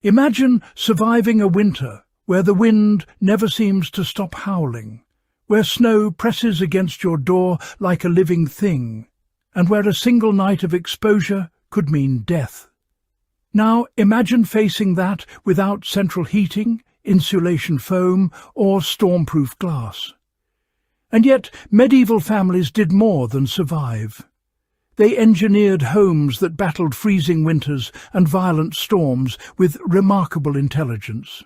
Imagine surviving a winter where the wind never seems to stop howling, where snow presses against your door like a living thing, and where a single night of exposure could mean death. Now imagine facing that without central heating, insulation foam, or stormproof glass. And yet medieval families did more than survive. They engineered homes that battled freezing winters and violent storms with remarkable intelligence.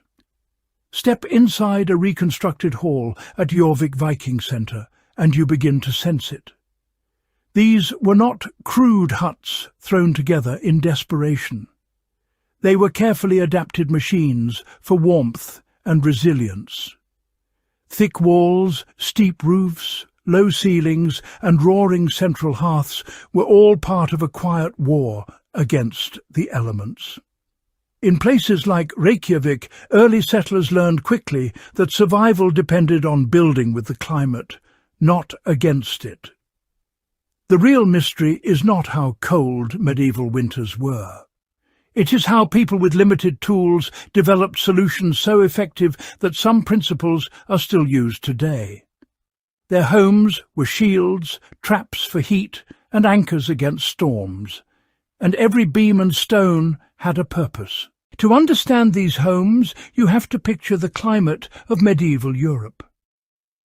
Step inside a reconstructed hall at Jorvik Viking Centre, and you begin to sense it. These were not crude huts thrown together in desperation. They were carefully adapted machines for warmth and resilience. Thick walls, steep roofs, low ceilings and roaring central hearths were all part of a quiet war against the elements. In places like Reykjavik, early settlers learned quickly that survival depended on building with the climate, not against it. The real mystery is not how cold medieval winters were. It is how people with limited tools developed solutions so effective that some principles are still used today. Their homes were shields, traps for heat, and anchors against storms, and every beam and stone had a purpose. To understand these homes, you have to picture the climate of medieval Europe.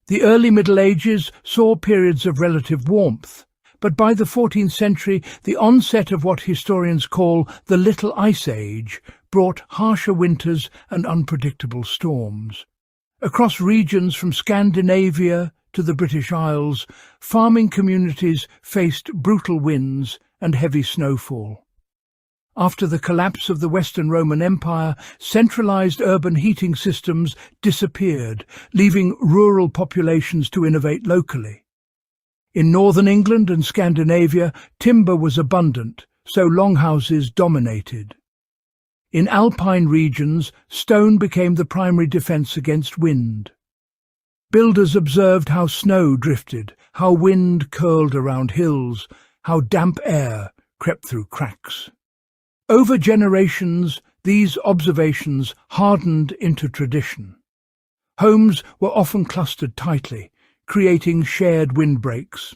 The early Middle Ages saw periods of relative warmth, but by the 14th century, the onset of what historians call the Little Ice Age brought harsher winters and unpredictable storms. Across regions from Scandinavia to the British Isles, farming communities faced brutal winds and heavy snowfall. After the collapse of the Western Roman Empire, centralized urban heating systems disappeared, leaving rural populations to innovate locally. In northern England and Scandinavia, timber was abundant, so longhouses dominated. In alpine regions, stone became the primary defense against wind. Builders observed how snow drifted, how wind curled around hills, how damp air crept through cracks. Over generations, these observations hardened into tradition. Homes were often clustered tightly, creating shared windbreaks.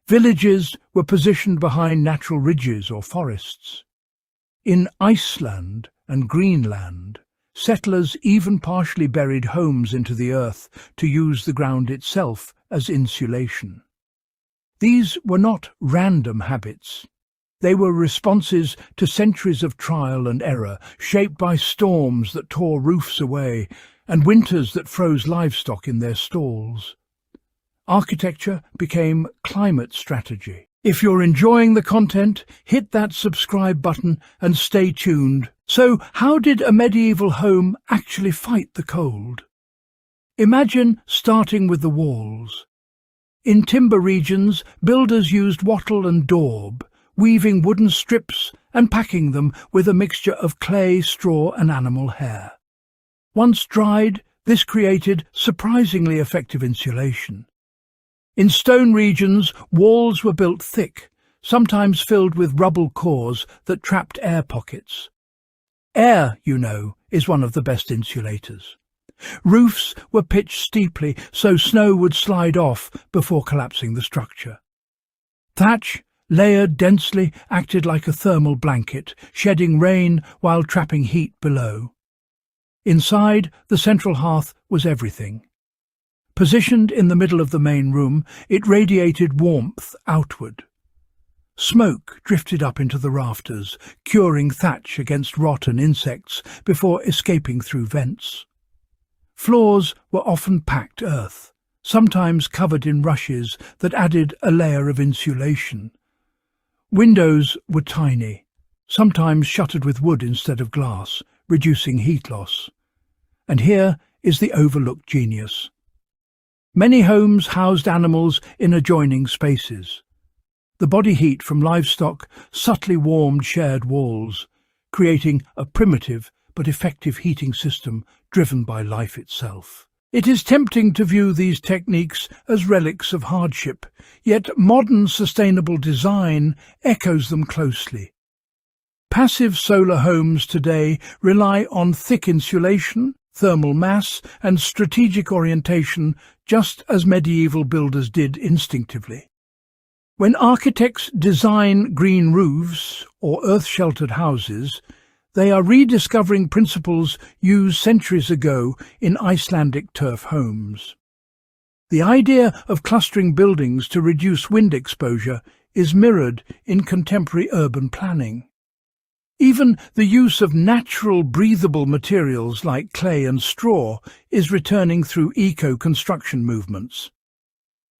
Villages were positioned behind natural ridges or forests. In Iceland and Greenland, settlers even partially buried homes into the earth to use the ground itself as insulation. These were not random habits. They were responses to centuries of trial and error, shaped by storms that tore roofs away and winters that froze livestock in their stalls. Architecture became climate strategy. If you're enjoying the content, hit that subscribe button and stay tuned. So, how did a medieval home actually fight the cold? Imagine starting with the walls. In timber regions, builders used wattle and daub, weaving wooden strips and packing them with a mixture of clay, straw and animal hair. Once dried, this created surprisingly effective insulation. In stone regions, walls were built thick, sometimes filled with rubble cores that trapped air pockets. Air, you know, is one of the best insulators. Roofs were pitched steeply so snow would slide off before collapsing the structure. Thatch, layered densely, acted like a thermal blanket, shedding rain while trapping heat below. Inside, the central hearth was everything. Positioned in the middle of the main room, it radiated warmth outward. Smoke drifted up into the rafters, curing thatch against rot and insects before escaping through vents. Floors were often packed earth, sometimes covered in rushes that added a layer of insulation. Windows were tiny, sometimes shuttered with wood instead of glass, reducing heat loss. And here is the overlooked genius. Many homes housed animals in adjoining spaces. The body heat from livestock subtly warmed shared walls, creating a primitive but effective heating system driven by life itself. It is tempting to view these techniques as relics of hardship, yet modern sustainable design echoes them closely. Passive solar homes today rely on thick insulation, thermal mass, and strategic orientation, just as medieval builders did instinctively. When architects design green roofs or earth-sheltered houses, they are rediscovering principles used centuries ago in Icelandic turf homes. The idea of clustering buildings to reduce wind exposure is mirrored in contemporary urban planning. Even the use of natural breathable materials like clay and straw is returning through eco-construction movements.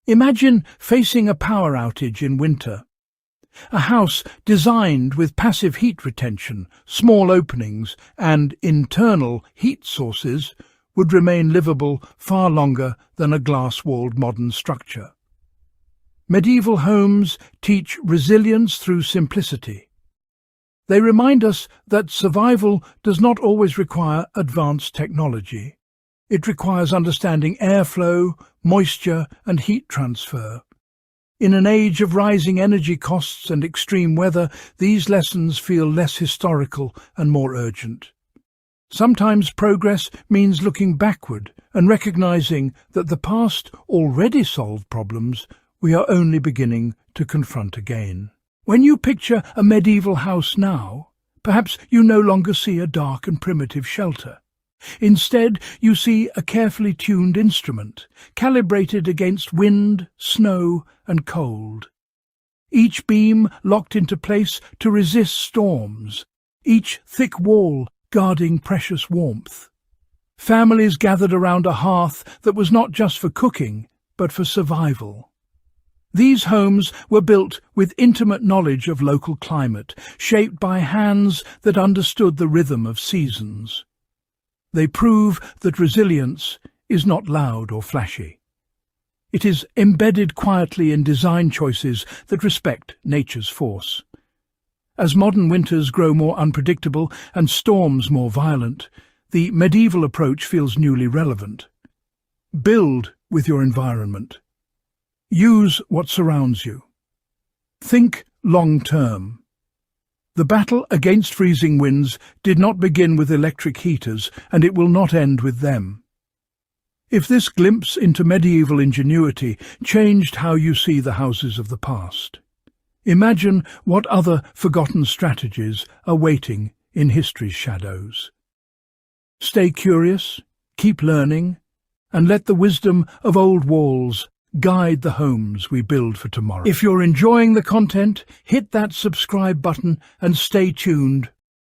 Imagine facing a power outage in winter. A house designed with passive heat retention, small openings, and internal heat sources would remain livable far longer than a glass-walled modern structure. Medieval homes teach resilience through simplicity. They remind us that survival does not always require advanced technology. It requires understanding airflow, moisture, and heat transfer. In an age of rising energy costs and extreme weather, these lessons feel less historical and more urgent. Sometimes progress means looking backward and recognizing that the past already solved problems we are only beginning to confront again. When you picture a medieval house now, perhaps you no longer see a dark and primitive shelter. Instead, you see a carefully tuned instrument, calibrated against wind, snow, and cold. Each beam locked into place to resist storms, each thick wall guarding precious warmth. Families gathered around a hearth that was not just for cooking, but for survival. These homes were built with intimate knowledge of local climate, shaped by hands that understood the rhythm of seasons. They prove that resilience is not loud or flashy. It is embedded quietly in design choices that respect nature's force. As modern winters grow more unpredictable and storms more violent, the medieval approach feels newly relevant. Build with your environment. Use what surrounds you. Think long-term. The battle against freezing winds did not begin with electric heaters, and it will not end with them. If this glimpse into medieval ingenuity changed how you see the houses of the past, imagine what other forgotten strategies are waiting in history's shadows. Stay curious, keep learning, and let the wisdom of old walls guide the homes we build for tomorrow. If you're enjoying the content, hit that subscribe button and stay tuned